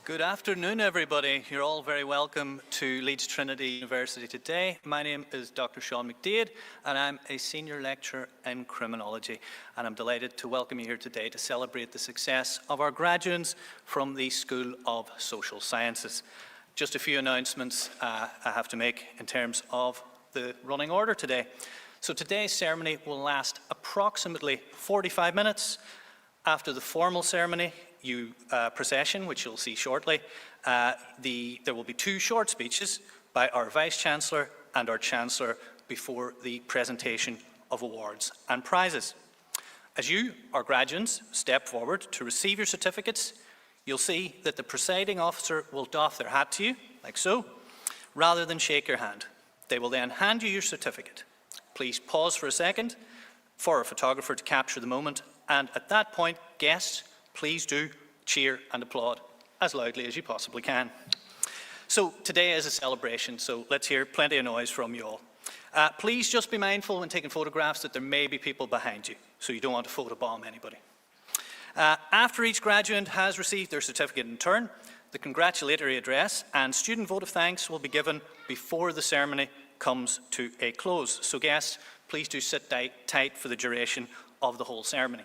Good afternoon, everybody. You're all very welcome to Leeds Trinity University today. My name is Dr. Sean McDade, and I'm a senior lecturer in criminology. And I'm delighted to welcome you here today to celebrate the success of our graduates from the School of Social Sciences. Just a few announcements I have to make in terms of the running order today. So today's ceremony will last approximately 45 minutes. After the formal ceremony, procession, which you'll see shortly, there will be two short speeches by our Vice-Chancellor and our Chancellor before the presentation of awards and prizes. As you, our graduates, step forward to receive your certificates, you'll see that the presiding officer will doff their hat to you, like so, rather than shake your hand. They will then hand you your certificate. Please pause for a second for a photographer to capture the moment, and at that point, guests, please do cheer and applaud as loudly as you possibly can. So today is a celebration, so let's hear plenty of noise from you all. Please just be mindful when taking photographs that there may be people behind you, so you don't want to photobomb anybody. After each graduate has received their certificate in turn, the congratulatory address and student vote of thanks will be given before the ceremony comes to a close. So guests, please do sit tight for the duration of the whole ceremony.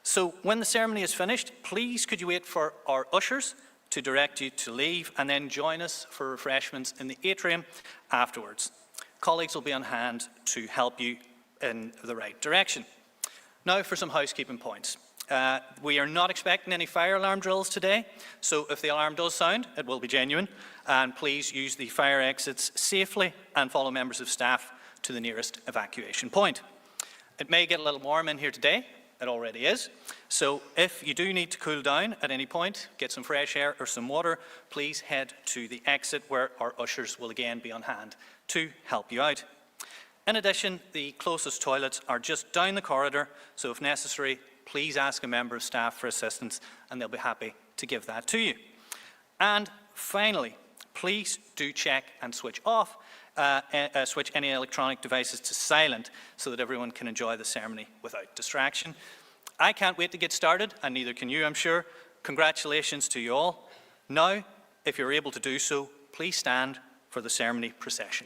So when the ceremony is finished, please could you wait for our ushers to direct you to leave and then join us for refreshments in the atrium afterwards. Colleagues will be on hand to help you in the right direction. Now for some housekeeping points. We are not expecting any fire alarm drills today, so if the alarm does sound, it will be genuine, and please use the fire exits safely and follow members of staff to the nearest evacuation point. It may get a little warm in here today. It already is. So if you do need to cool down at any point, get some fresh air or some water, please head to the exit where our ushers will again be on hand to help you out. In addition, the closest toilets are just down the corridor, so if necessary, please ask a member of staff for assistance and they'll be happy to give that to you. And finally, please do check and switch any electronic devices to silent so that everyone can enjoy the ceremony without distraction. I can't wait to get started, and neither can you, I'm sure. Congratulations to you all. Now, if you're able to do so, please stand for the ceremony procession.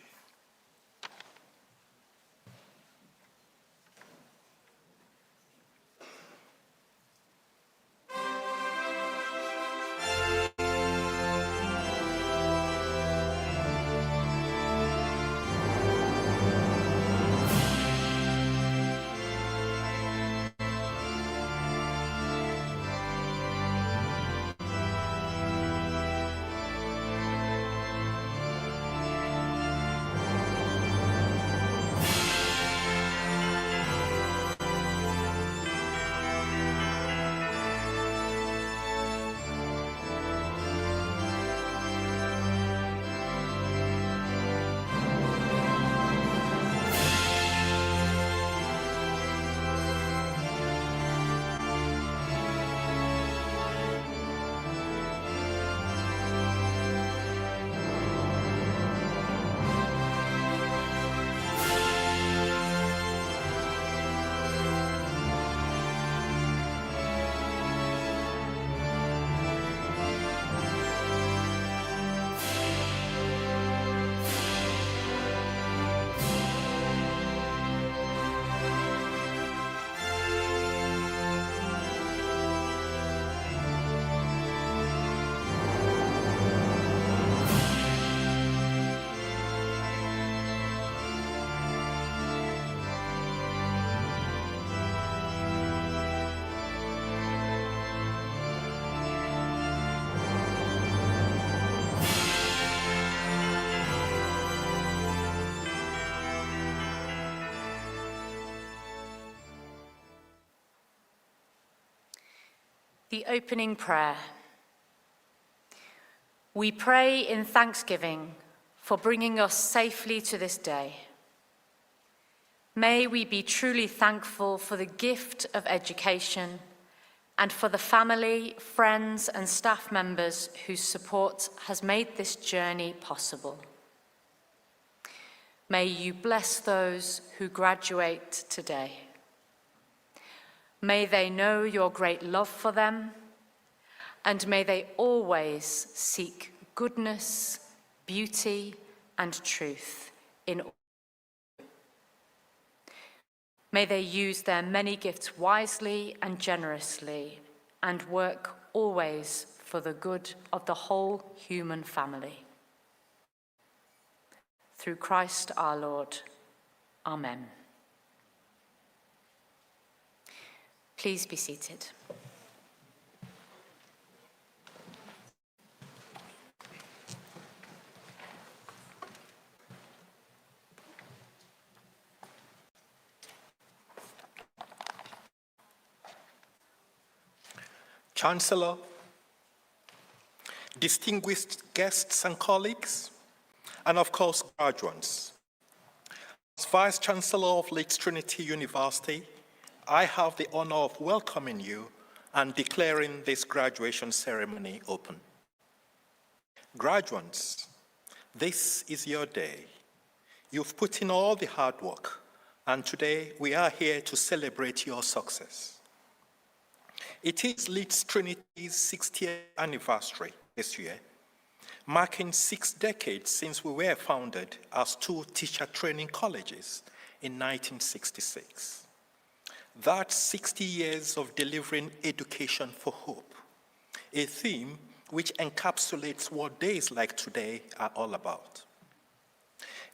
The opening prayer. We pray in thanksgiving for bringing us safely to this day. May we be truly thankful for the gift of education and for the family, friends and staff members whose support has made this journey possible. May you bless those who graduate today. May they know your great love for them, and may they always seek goodness, beauty, and truth in all. May they use their many gifts wisely and generously and work always for the good of the whole human family. Through Christ our Lord. Amen. Please be seated. Chancellor, distinguished guests and colleagues, and of course, graduates. As Vice Chancellor of Leeds Trinity University, I have the honor of welcoming you and declaring this graduation ceremony open. Graduates, this is your day. You've put in all the hard work, and today we are here to celebrate your success. It is Leeds Trinity's 60th anniversary this year, marking 6 decades since we were founded as 2 teacher training colleges in 1966. That's 60 years of delivering education for hope, a theme which encapsulates what days like today are all about.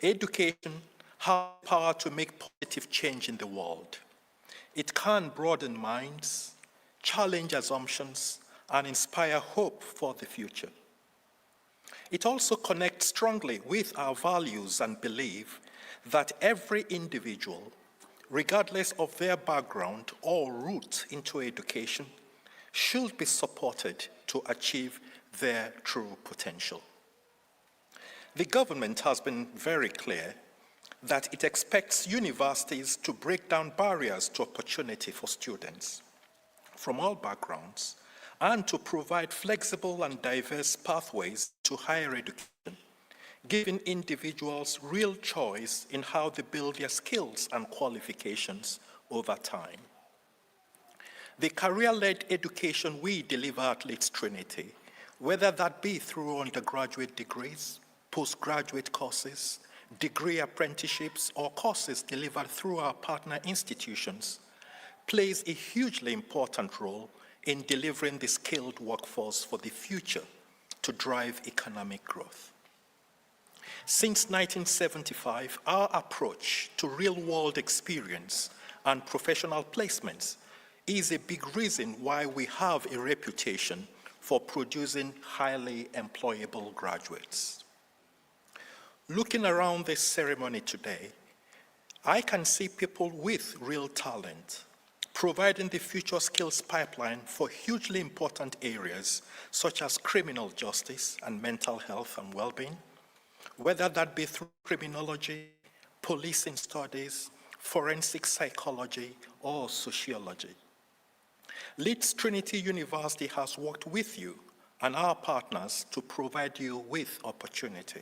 Education has the power to make positive change in the world. It can broaden minds, challenge assumptions, and inspire hope for the future. It also connects strongly with our values and belief that every individual, regardless of their background or route into education, should be supported to achieve their true potential. The government has been very clear that it expects universities to break down barriers to opportunity for students from all backgrounds, and to provide flexible and diverse pathways to higher education, giving individuals real choice in how they build their skills and qualifications over time. The career-led education we deliver at Leeds Trinity, whether that be through undergraduate degrees, postgraduate courses, degree apprenticeships, or courses delivered through our partner institutions, plays a hugely important role in delivering the skilled workforce for the future to drive economic growth. Since 1975, our approach to real-world experience and professional placements is a big reason why we have a reputation for producing highly employable graduates. Looking around this ceremony today, I can see people with real talent, providing the future skills pipeline for hugely important areas such as criminal justice and mental health and well-being, whether that be through criminology, policing studies, forensic psychology, or sociology. Leeds Trinity University has worked with you and our partners to provide you with opportunity.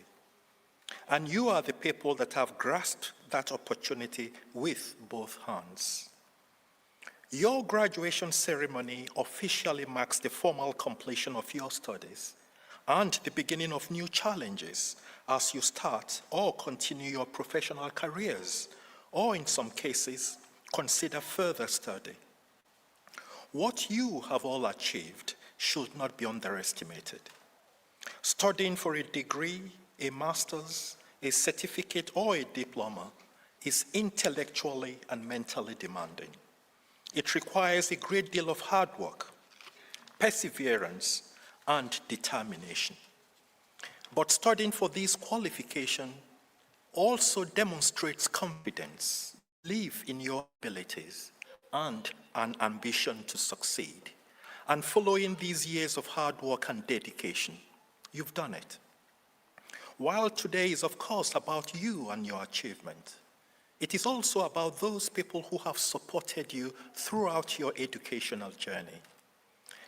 And you are the people that have grasped that opportunity with both hands. Your graduation ceremony officially marks the formal completion of your studies and the beginning of new challenges as you start or continue your professional careers, or in some cases, consider further study. What you have all achieved should not be underestimated. Studying for a degree, a master's, a certificate, or a diploma is intellectually and mentally demanding. It requires a great deal of hard work, perseverance, and determination. But studying for this qualification also demonstrates confidence, belief in your abilities, and an ambition to succeed. And following these years of hard work and dedication, you've done it. While today is, of course, about you and your achievement, it is also about those people who have supported you throughout your educational journey.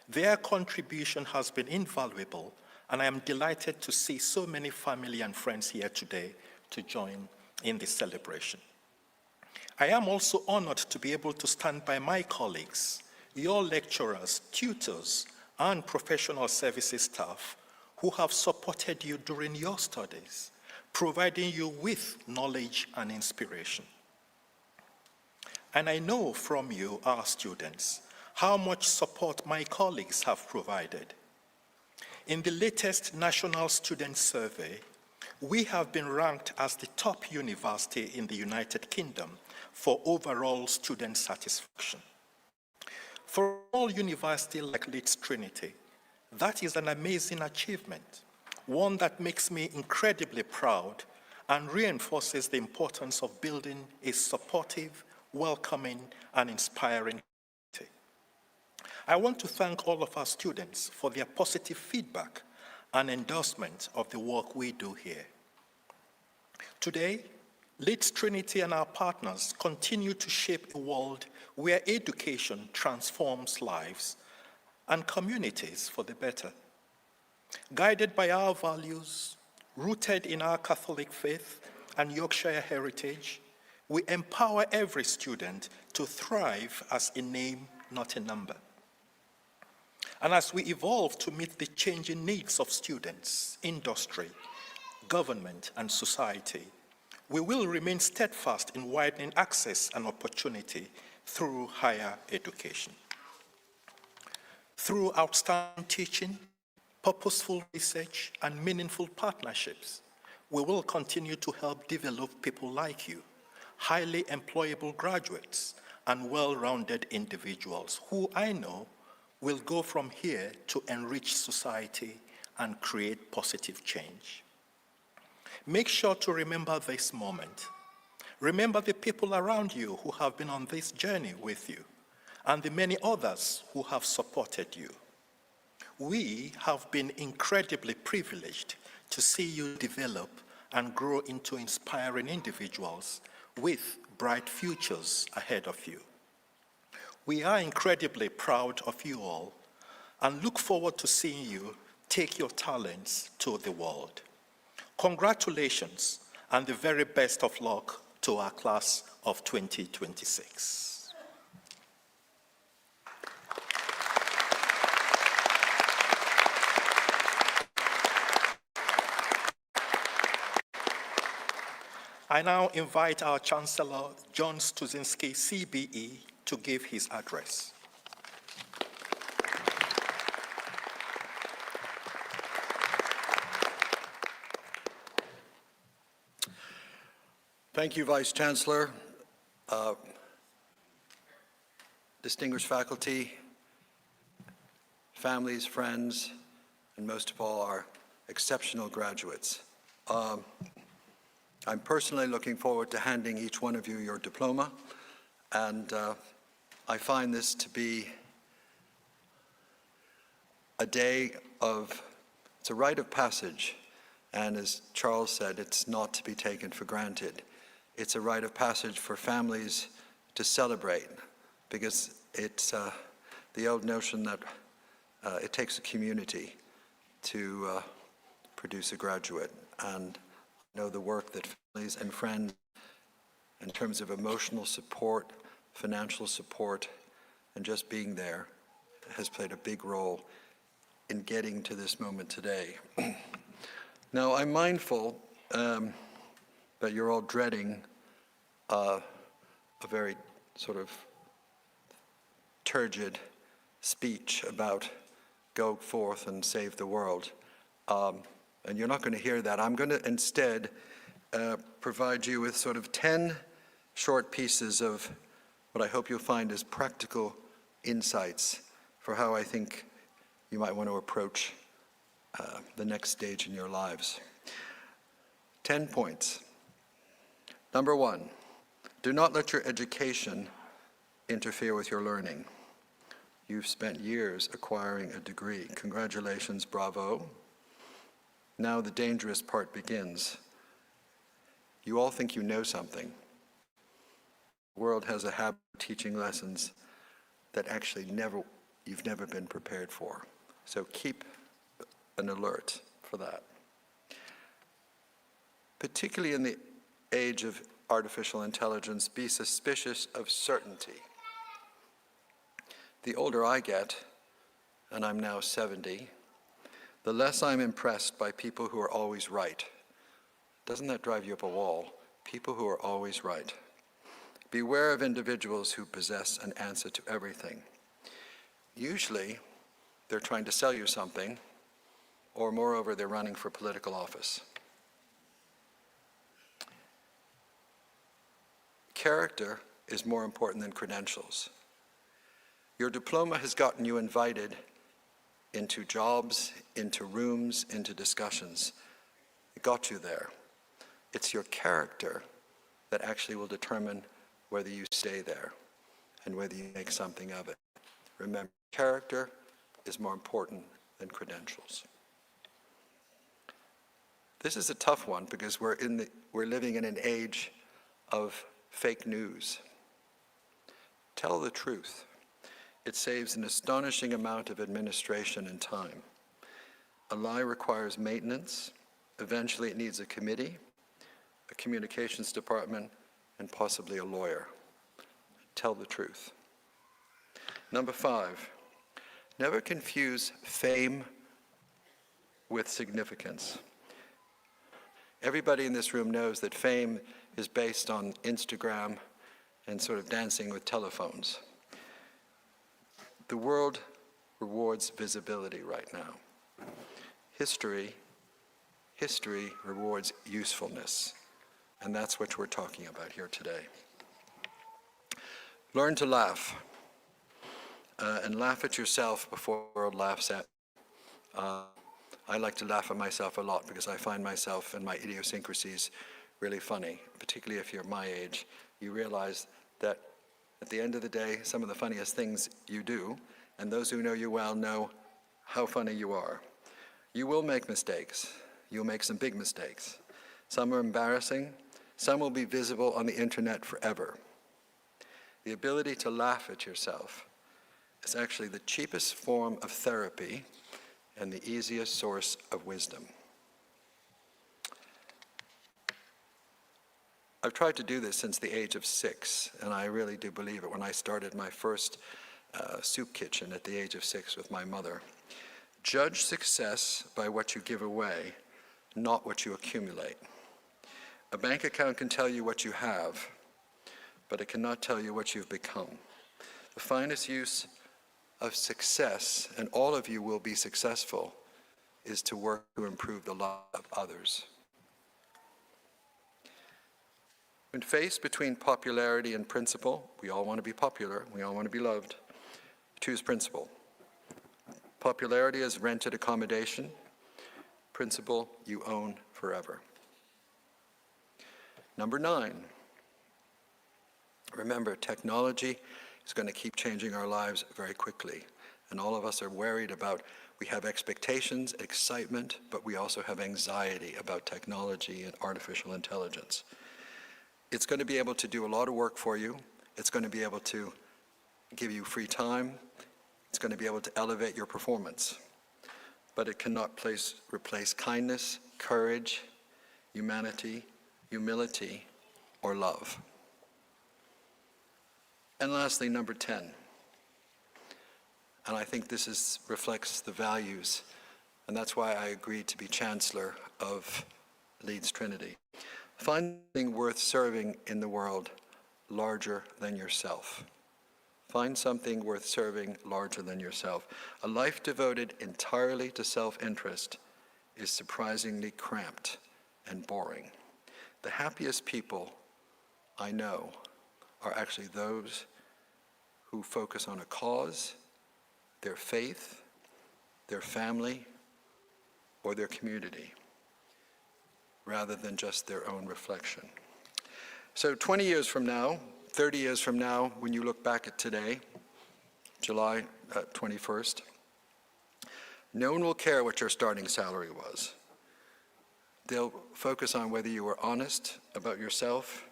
Their contribution has been invaluable, and I am delighted to see so many family and friends here today to join in this celebration. I am also honored to be able to stand by my colleagues, your lecturers, tutors, and professional services staff who have supported you during your studies, providing you with knowledge and inspiration. And I know from you, our students, how much support my colleagues have provided. In the latest National Student Survey, we have been ranked as the top university in the United Kingdom for overall student satisfaction. For a small university like Leeds Trinity, that is an amazing achievement, one that makes me incredibly proud and reinforces the importance of building a supportive, welcoming, and inspiring community. I want to thank all of our students for their positive feedback and endorsement of the work we do here. Today, Leeds Trinity and our partners continue to shape a world where education transforms lives and communities for the better. Guided by our values, rooted in our Catholic faith and Yorkshire heritage, we empower every student to thrive as a name, not a number. And as we evolve to meet the changing needs of students, industry, government, and society, we will remain steadfast in widening access and opportunity through higher education. Through outstanding teaching, purposeful research, and meaningful partnerships, we will continue to help develop people like you, highly employable graduates, and well-rounded individuals who I know will go from here to enrich society and create positive change. Make sure to remember this moment. Remember the people around you who have been on this journey with you, and the many others who have supported you. We have been incredibly privileged to see you develop and grow into inspiring individuals with bright futures ahead of you. We are incredibly proud of you all and look forward to seeing you take your talents to the world. Congratulations and the very best of luck to our class of 2026. I now invite our Chancellor, John Stuczynski, CBE, to give his address. Thank you, Vice Chancellor, distinguished faculty, families, friends, and most of all, our exceptional graduates. I'm personally looking forward to handing each one of you your diploma, and I find this to be a day of, it's a rite of passage, and as Charles said, it's not to be taken for granted. It's a rite of passage for families to celebrate, because it's the old notion that it takes a community to produce a graduate, and I know the work that families and friends, in terms of emotional support, financial support, and just being there, has played a big role in getting to this moment today. Now, I'm mindful that you're all dreading a very sort of turgid speech about go forth and save the world. And you're not going to hear that. I'm going to instead provide you with sort of 10 short pieces of what I hope you'll find is practical insights for how I think you might want to approach the next stage in your lives. 10 points. Number 1, do not let your education interfere with your learning. You've spent years acquiring a degree. Congratulations, bravo. Now the dangerous part begins. You all think you know something. The world has a habit of teaching lessons that actually you've never been prepared for. So keep an alert for that. Particularly in the age of artificial intelligence, be suspicious of certainty. The older I get, and I'm now 70, the less I'm impressed by people who are always right. Doesn't that drive you up a wall? People who are always right. Beware of individuals who possess an answer to everything. Usually, they're trying to sell you something, or moreover, they're running for political office. Character is more important than credentials. Your diploma has gotten you invited into jobs, into rooms, into discussions. It got you there. It's your character that actually will determine whether you stay there and whether you make something of it. Remember, character is more important than credentials. This is a tough one because we're living in an age of fake news. Tell the truth. It saves an astonishing amount of administration and time. A lie requires maintenance. Eventually it needs a committee, a communications department, and possibly a lawyer. Tell the truth. Number 5, never confuse fame with significance. Everybody in this room knows that fame is based on Instagram and sort of dancing with telephones. The world rewards visibility right now. History rewards usefulness, and that's what we're talking about here today. Learn to laugh, and laugh at yourself before the world laughs at you. I like to laugh at myself a lot because I find myself and my idiosyncrasies really funny, particularly if you're my age. You realize that at the end of the day, some of the funniest things you do, and those who know you well know how funny you are. You will make mistakes. You'll make some big mistakes. Some are embarrassing. Some will be visible on the internet forever. The ability to laugh at yourself is actually the cheapest form of therapy and the easiest source of wisdom. I've tried to do this since the age of 6, and I really do believe it when I started my first soup kitchen at the age of 6 with my mother. Judge success by what you give away, not what you accumulate. A bank account can tell you what you have, but it cannot tell you what you've become. The finest use of success, and all of you will be successful, is to work to improve the lives of others. When faced between popularity and principle, we all want to be popular, we all want to be loved. Choose principle. Popularity is rented accommodation. Principle you own forever. Number 9. Remember, technology is going to keep changing our lives very quickly. And all of us are worried about, we have expectations, excitement, but we also have anxiety about technology and artificial intelligence. It's going to be able to do a lot of work for you. It's going to be able to give you free time. It's going to be able to elevate your performance. But it cannot replace kindness, courage, humanity, humility, or love. And lastly, number 10. And I think this reflects the values, and that's why I agreed to be Chancellor of Leeds Trinity. Find something worth serving in the world larger than yourself. Find something worth serving larger than yourself. A life devoted entirely to self-interest is surprisingly cramped and boring. The happiest people I know are actually those who focus on a cause, their faith, their family, or their community, rather than just their own reflection. So 20 years from now, 30 years from now, when you look back at today, July 21st, no one will care what your starting salary was. They'll focus on whether you were honest about yourself,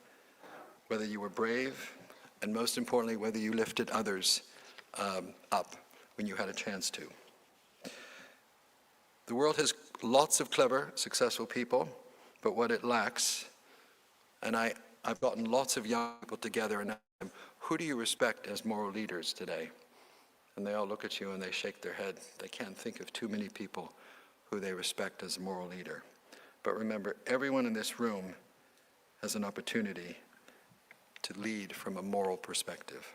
whether you were brave, and most importantly, whether you lifted others up when you had a chance to. The world has lots of clever, successful people, but what it lacks, and I've gotten lots of young people together and asked them, who do you respect as moral leaders today? And they all look at you and they shake their head. They can't think of too many people who they respect as a moral leader. But remember, everyone in this room has an opportunity to lead from a moral perspective.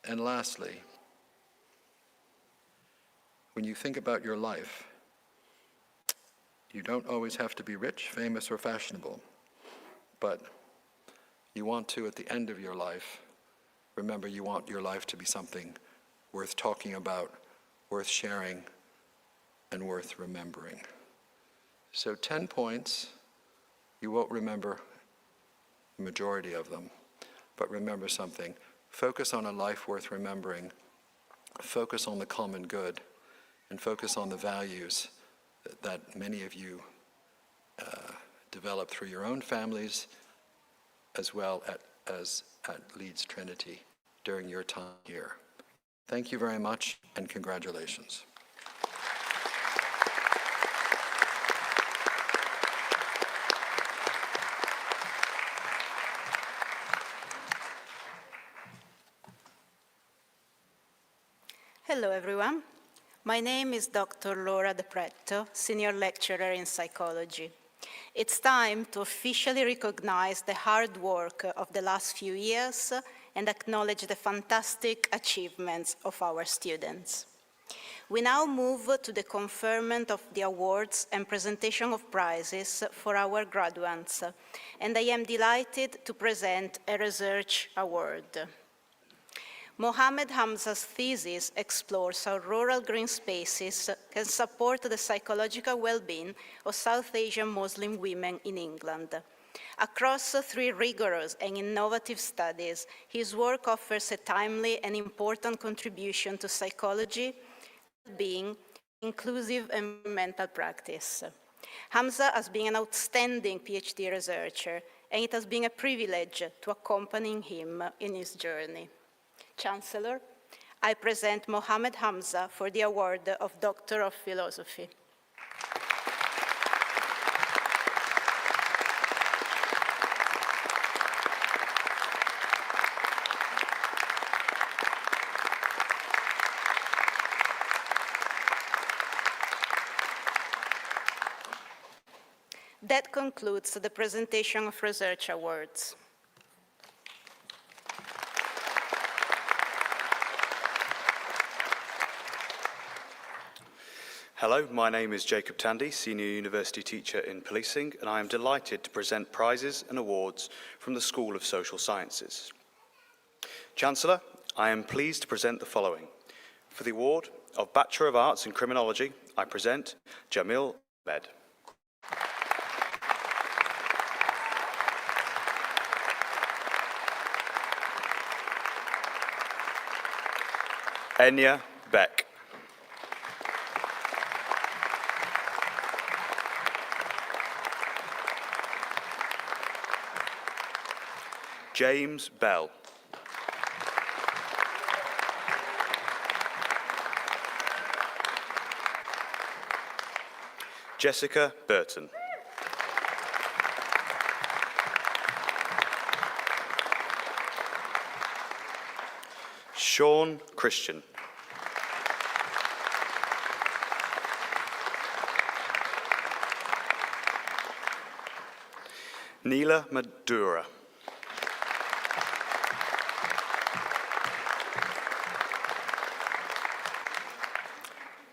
And lastly, when you think about your life, you don't always have to be rich, famous, or fashionable, but you want to, at the end of your life, remember you want your life to be something worth talking about, worth sharing, and worth remembering. So 10 points, you won't remember the majority of them, but remember something. Focus on a life worth remembering, focus on the common good, and focus on the values that many of you develop through your own families, as well as at Leeds Trinity during your time here. Thank you very much, and congratulations. Hello, everyone. My name is Dr. Laura De Pretto, Senior Lecturer in Psychology. It's time to officially recognize the hard work of the last few years and acknowledge the fantastic achievements of our students. We now move to the conferment of the awards and presentation of prizes for our graduates, and I am delighted to present a research award. Mohammed Hamza's thesis explores how rural green spaces can support the psychological well-being of South Asian Muslim women in England. Across 3 rigorous and innovative studies, his work offers a timely and important contribution to psychology, well-being, inclusive environmental practice. Hamza has been an outstanding PhD researcher, and it has been a privilege to accompany him in his journey. Chancellor, I present Mohammed Hamza for the award of Doctor of Philosophy. That concludes the presentation of research awards. Hello, my name is Jacob Tandy, Senior University Teacher in Policing, and I am delighted to present prizes and awards from the School of Social Sciences. Chancellor, I am pleased to present the following. For the award of Bachelor of Arts in Criminology, I present Jamil Ahmed. Enya Beck. James Bell. Jessica Burton. Sean Christian. Neela Madura.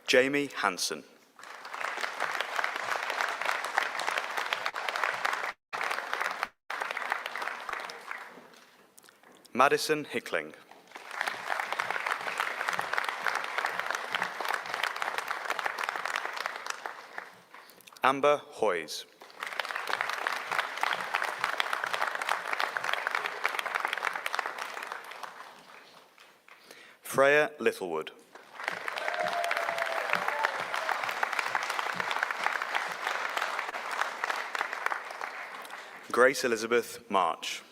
Jamie Hansen. Madison Hickling. Amber Hoyes. Freya Littlewood. Grace Elizabeth March.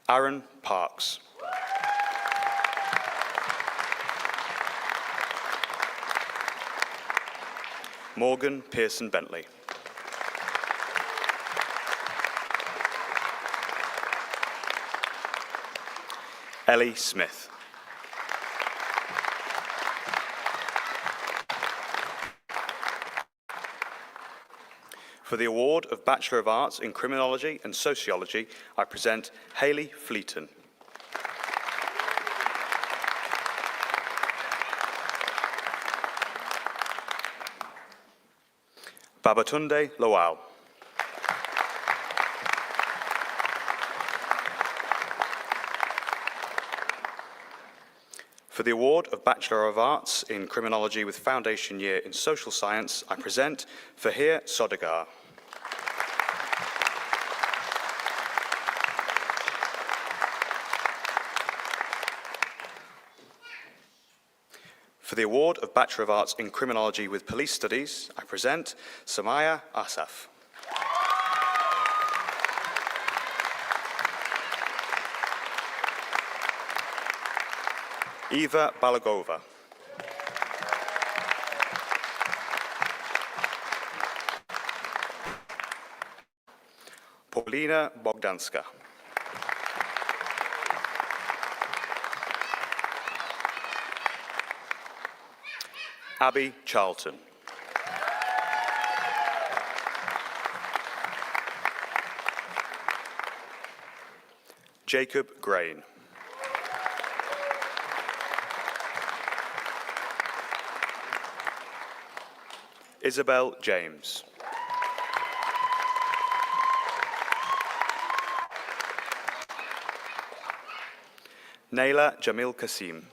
Aaron Parks. Morgan Pearson Bentley. Ellie Smith. For the award of Bachelor of Arts in Criminology and Sociology, I present Hayley Fleeton. Babatunde Lawal. For the award of Bachelor of Arts in Criminology with Foundation Year in Social Science, I present Fahir Sodagar. For the award of Bachelor of Arts in Criminology with Police Studies, I present Samaya Asaf. Eva Balagova. Paulina Bogdanska. Abby Charlton. Jacob Grain. Isabel James. Naila Jamil Kasim.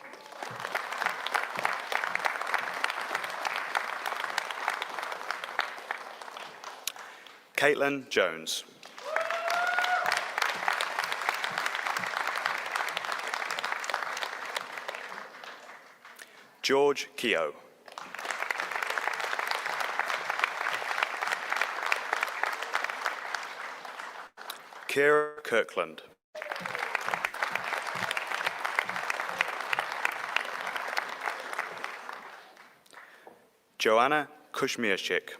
Caitlin Jones. George Keogh. Kira Kirkland. Joanna Kushmirchik.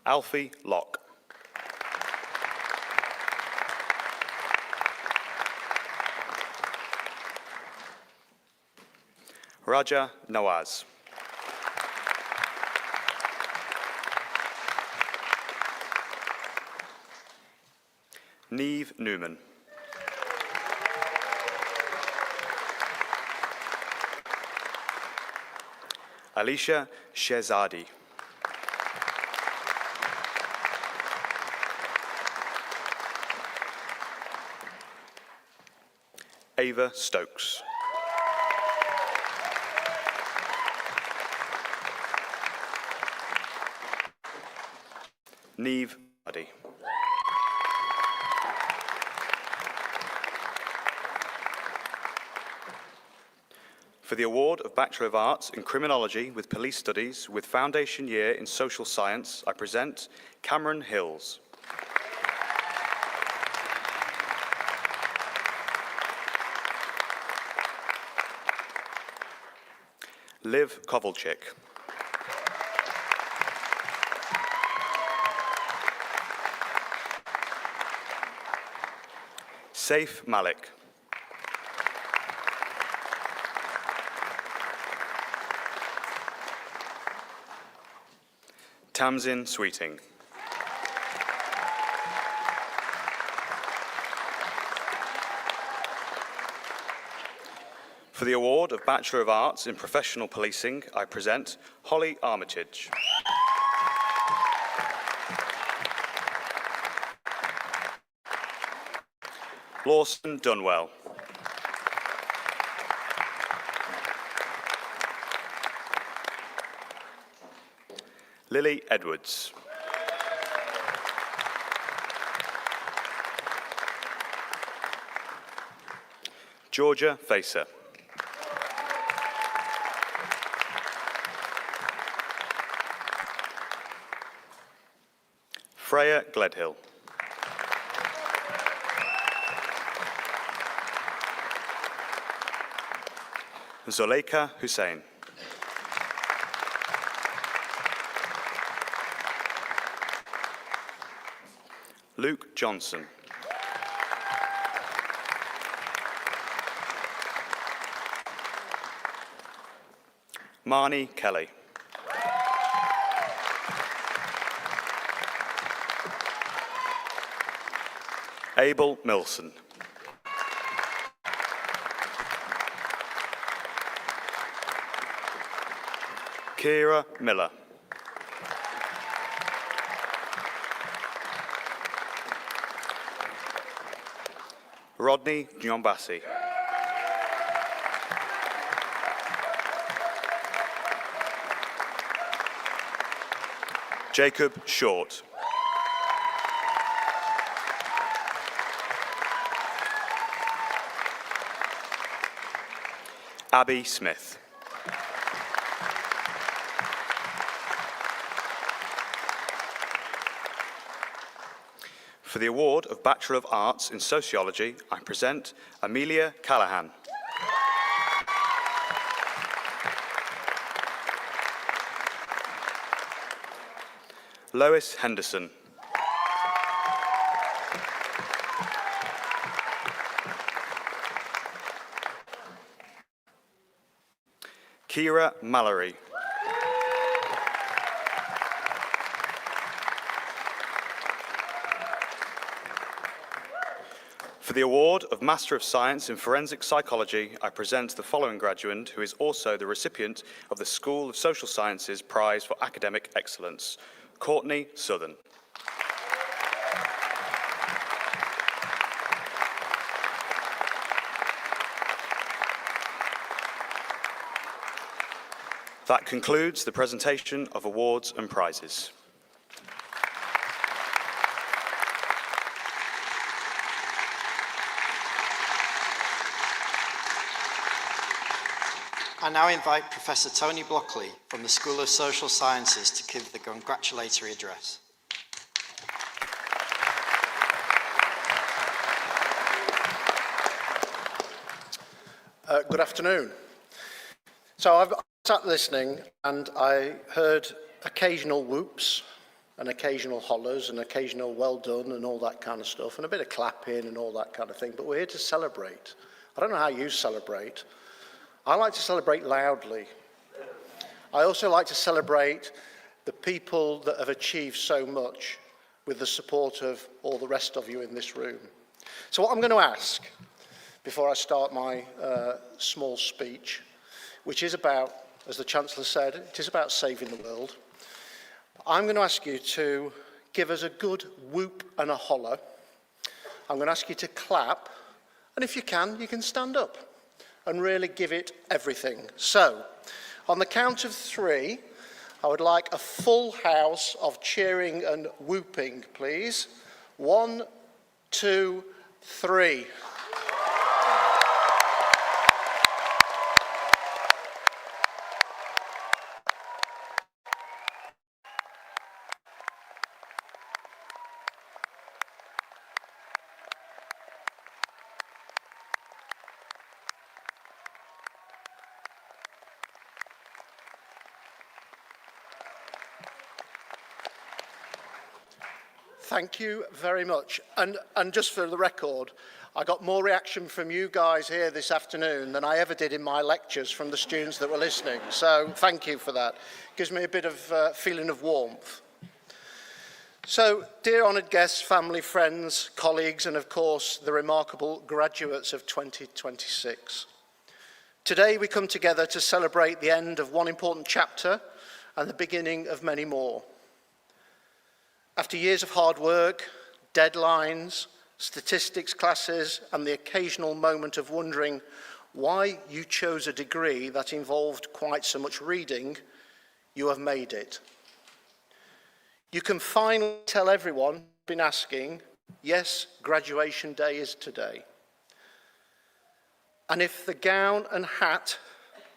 Alfie Locke. Raja Nawaz. Neve Newman. Alicia Shehzadi. Ava Stokes. Neve Buddy. For the award of Bachelor of Arts in Criminology with Police Studies with Foundation Year in Social Science, I present Cameron Hills. Liv Kovalchik. Saif Malik. Tamzin Sweeting. For the award of Bachelor of Arts in Professional Policing, I present Holly Armitage. Lawson Dunwell. Lily Edwards. Georgia Facer. Freya Gledhill. Zuleika Hussein. Luke Johnson. Marnie Kelly. Abel Milson. Kira Miller. Rodney Nyombasi. Jacob Short. Abby Smith. For the award of Bachelor of Arts in Sociology, I present Amelia Callahan. Lois Henderson. Kira Mallory. For the award of Master of Science in Forensic Psychology, I present the following graduate, who is also the recipient of the School of Social Sciences Prize for Academic Excellence, Courtney Southern. That concludes the presentation of awards and prizes. I now invite Professor Tony Blockley from the School of Social Sciences to give the congratulatory address. Good afternoon. So I've sat listening and I heard occasional whoops and occasional hollers and occasional well done and all that kind of stuff and a bit of clapping and all that kind of thing, but we're here to celebrate. I don't know how you celebrate. I like to celebrate loudly. I also like to celebrate the people that have achieved so much with the support of all the rest of you in this room. So what I'm going to ask, before I start my small speech, which is about, as the Chancellor said, it is about saving the world. I'm going to ask you to give us a good whoop and a holler. I'm going to ask you to clap, and if you can stand up and really give it everything. So, on the count of 3, I would like a full house of cheering and whooping, please. 1, 2, 3. Thank you very much. And just for the record, I got more reaction from you guys here this afternoon than I ever did in my lectures from the students that were listening. So thank you for that. Gives me a bit of feeling of warmth. So, dear honoured guests, family, friends, colleagues, and of course, the remarkable graduates of 2026. Today we come together to celebrate the end of one important chapter and the beginning of many more. After years of hard work, deadlines, statistics classes, and the occasional moment of wondering why you chose a degree that involved quite so much reading, you have made it. You can finally tell everyone who's been asking, yes, graduation day is today. And if the gown and hat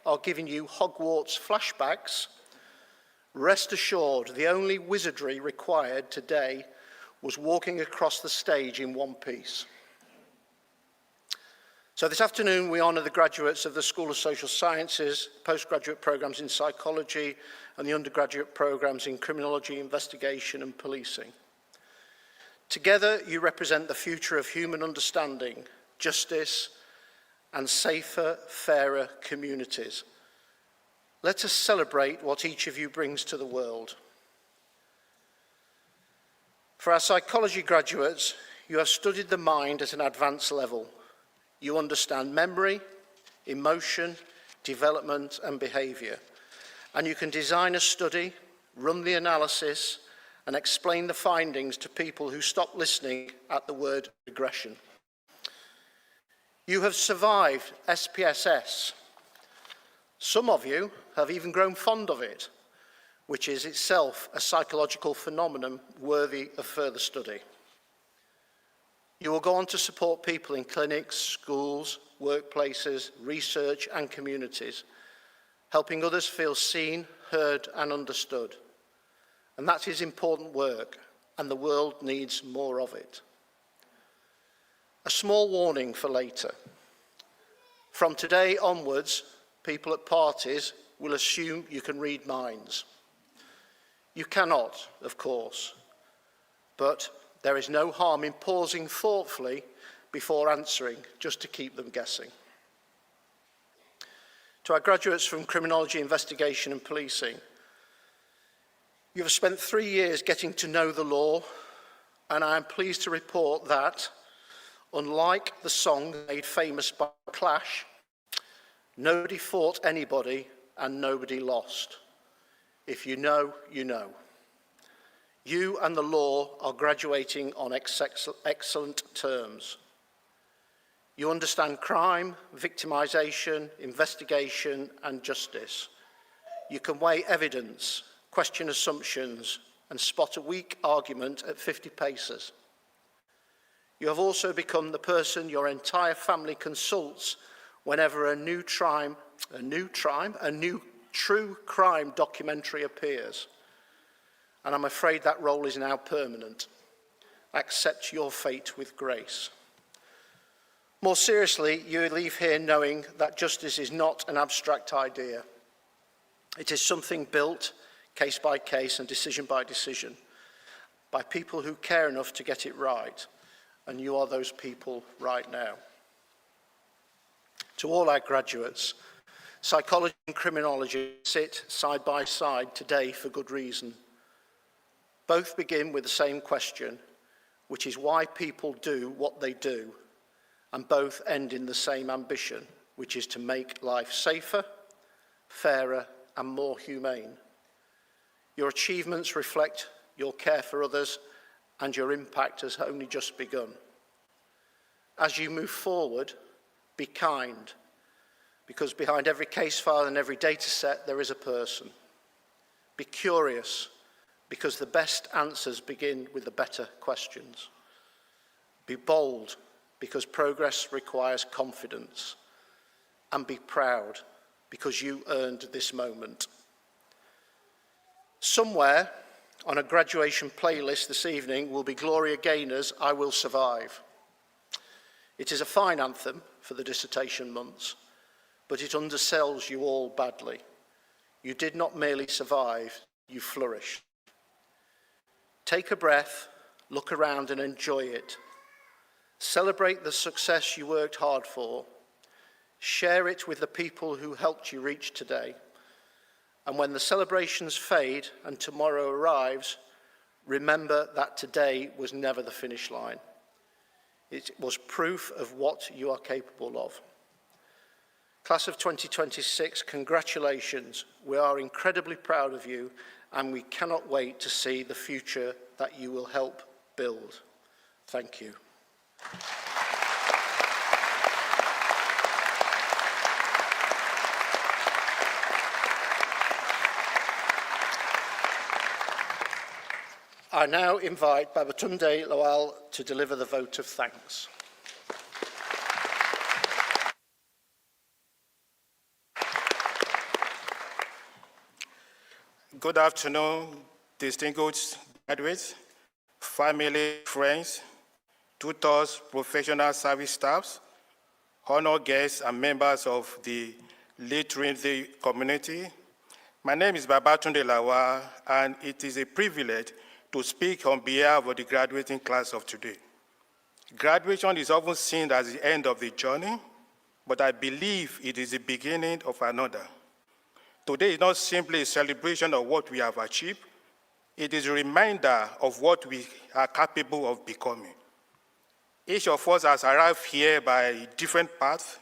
are giving you Hogwarts flashbacks, rest assured, the only wizardry required today was walking across the stage in one piece. So this afternoon, we honour the graduates of the School of Social Sciences, postgraduate programmes in psychology, and the undergraduate programmes in criminology, investigation and policing. Together, you represent the future of human understanding, justice, and safer, fairer communities. Let us celebrate what each of you brings to the world. For our psychology graduates, you have studied the mind at an advanced level. You understand memory, emotion, development, and behaviour. And you can design a study, run the analysis, and explain the findings to people who stop listening at the word regression. You have survived SPSS. Some of you have even grown fond of it, which is itself a psychological phenomenon worthy of further study. You will go on to support people in clinics, schools, workplaces, research and communities, helping others feel seen, heard and understood. And that is important work, and the world needs more of it. A small warning for later. From today onwards, people at parties will assume you can read minds. You cannot, of course, but there is no harm in pausing thoughtfully before answering, just to keep them guessing. To our graduates from Criminology, Investigation and Policing, you have spent 3 years getting to know the law, and I am pleased to report that, unlike the song made famous by Clash, nobody fought anybody and nobody lost. If you know, you know. You and the law are graduating on excellent terms. You understand crime, victimisation, investigation and justice. You can weigh evidence, question assumptions and spot a weak argument at 50 paces. You have also become the person your entire family consults whenever a new true crime documentary appears. And I'm afraid that role is now permanent. Accept your fate with grace. More seriously, you leave here knowing that justice is not an abstract idea. It is something built case by case and decision by decision by people who care enough to get it right. And you are those people right now. To all our graduates, psychology and criminology sit side by side today for good reason. Both begin with the same question, which is why people do what they do, and both end in the same ambition, which is to make life safer, fairer, and more humane. Your achievements reflect your care for others, and your impact has only just begun. As you move forward, be kind, because behind every case file and every data set, there is a person. Be curious, because the best answers begin with the better questions. Be bold, because progress requires confidence. And be proud, because you earned this moment. Somewhere on a graduation playlist this evening will be Gloria Gaynor's I Will Survive. It is a fine anthem for the dissertation months, but it undersells you all badly. You did not merely survive, you flourished. Take a breath, look around and enjoy it. Celebrate the success you worked hard for. Share it with the people who helped you reach today. And when the celebrations fade and tomorrow arrives, remember that today was never the finish line. It was proof of what you are capable of. Class of 2026, congratulations. We are incredibly proud of you, and we cannot wait to see the future that you will help build. Thank you. I now invite Babatunde Lawal to deliver the vote of thanks. Good afternoon, distinguished graduates, family, friends, tutors, professional service staffs, honored guests, and members of the Leeds Trinity community. My name is Babatunde Lawal, and it is a privilege to speak on behalf of the graduating class of today. Graduation is often seen as the end of the journey, but I believe it is the beginning of another. Today is not simply a celebration of what we have achieved, it is a reminder of what we are capable of becoming. Each of us has arrived here by a different path.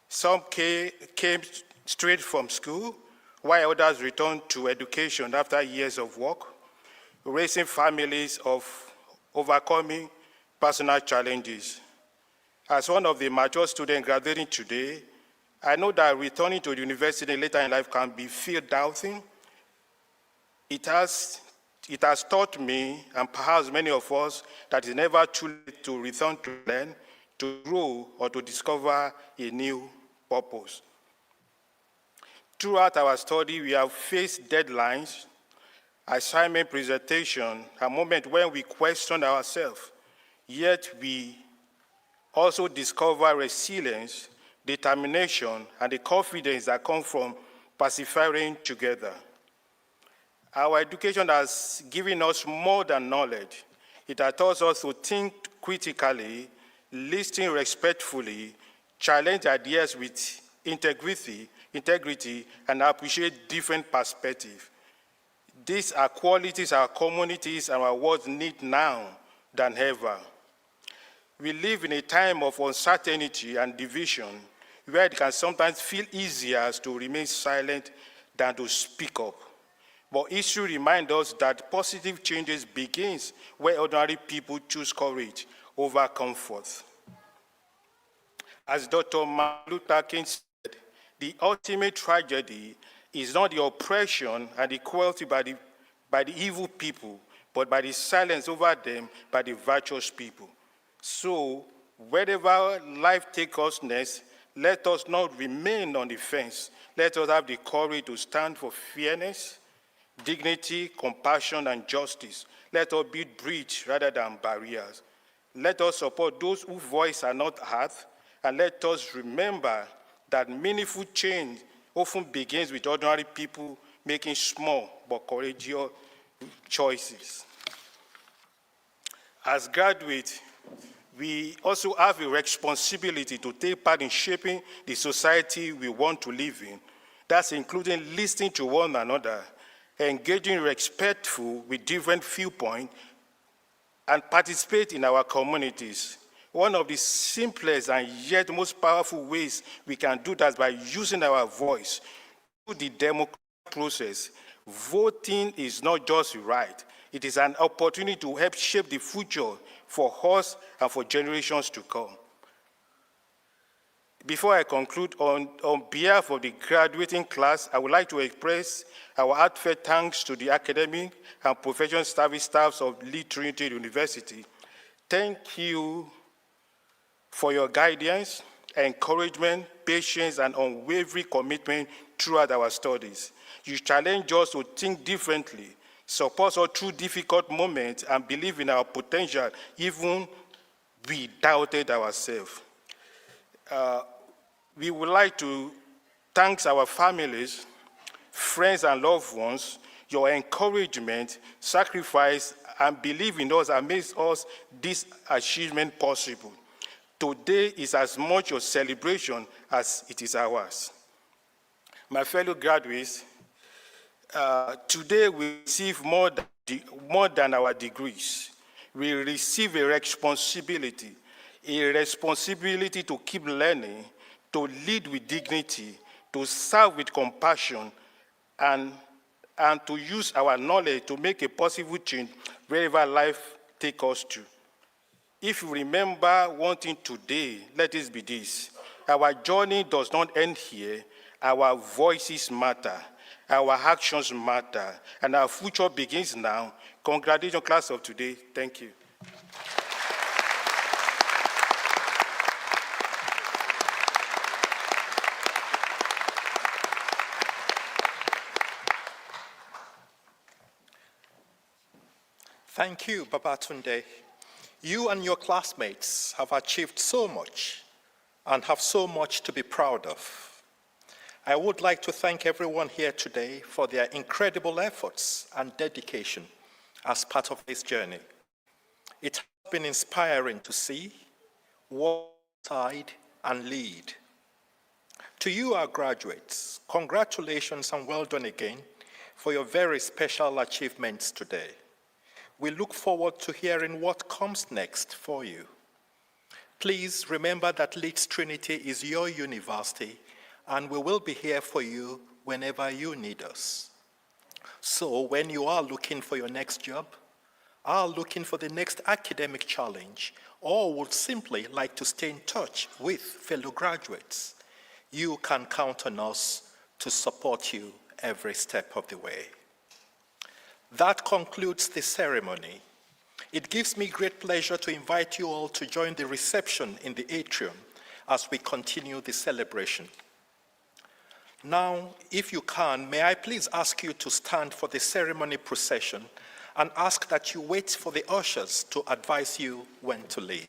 Some came straight from school, while others returned to education after years of work, raising families, of overcoming personal challenges. As one of the mature students graduating today, I know that returning to the university later in life can be feel doubting. It has taught me, and perhaps many of us, that it's never too late to return to learn, to grow, or to discover a new purpose. Throughout our study, we have faced deadlines, assignment presentation, a moment when we question ourselves, yet we also discover resilience, determination, and the confidence that come from persevering together. Our education has given us more than knowledge. It has taught us to think critically, listen respectfully, challenge ideas with integrity, and appreciate different perspectives. These are qualities our communities and our world need now than ever. We live in a time of uncertainty and division, where it can sometimes feel easier to remain silent than to speak up. But history reminds us that positive changes begins where ordinary people choose courage over comfort. As Dr. Martin Luther King said, the ultimate tragedy is not the oppression and the cruelty by the evil people, but by the silence over them by the virtuous people. So, wherever life takes us next, let us not remain on the fence. Let us have the courage to stand for fairness, dignity, compassion, and justice. Let us build bridges rather than barriers. Let us support those whose voices are not heard, and let us remember that meaningful change often begins with ordinary people making small but courageous choices. As graduates, we also have a responsibility to take part in shaping the society we want to live in. That's including listening to one another, engaging respectful with different viewpoints, and participate in our communities. One of the simplest and yet most powerful ways we can do that is by using our voice through the democratic process. Voting is not just a right, it is an opportunity to help shape the future for us and for generations to come. Before I conclude, on behalf of the graduating class, I would like to express our heartfelt thanks to the academic and professional service staffs of Leeds Trinity University. Thank you for your guidance, encouragement, patience, and unwavering commitment throughout our studies. You challenge us to think differently, support us through difficult moments, and believe in our potential, even we doubted ourselves. We would like to thank our families, friends, and loved ones. Your encouragement, sacrifice, and belief in us have made us this achievement possible. Today is as much your celebration as it is ours. My fellow graduates, today we receive more than our degrees. We receive a responsibility to keep learning, to lead with dignity, to serve with compassion, and to use our knowledge to make a positive change wherever life takes us to. If you remember one thing today, let it be this. Our journey does not end here. Our voices matter. Our actions matter. And our future begins now. Congratulations, class of today. Thank you. Thank you, Babatunde. You and your classmates have achieved so much and have so much to be proud of. I would like to thank everyone here today for their incredible efforts and dedication as part of this journey. It has been inspiring to see, walk alongside, and lead. To you, our graduates, congratulations and well done again for your very special achievements today. We look forward to hearing what comes next for you. Please remember that Leeds Trinity is your university, and we will be here for you whenever you need us. So when you are looking for your next job, are looking for the next academic challenge, or would simply like to stay in touch with fellow graduates, you can count on us to support you every step of the way. That concludes the ceremony. It gives me great pleasure to invite you all to join the reception in the atrium as we continue the celebration. Now, if you can, may I please ask you to stand for the ceremony procession and ask that you wait for the ushers to advise you when to leave.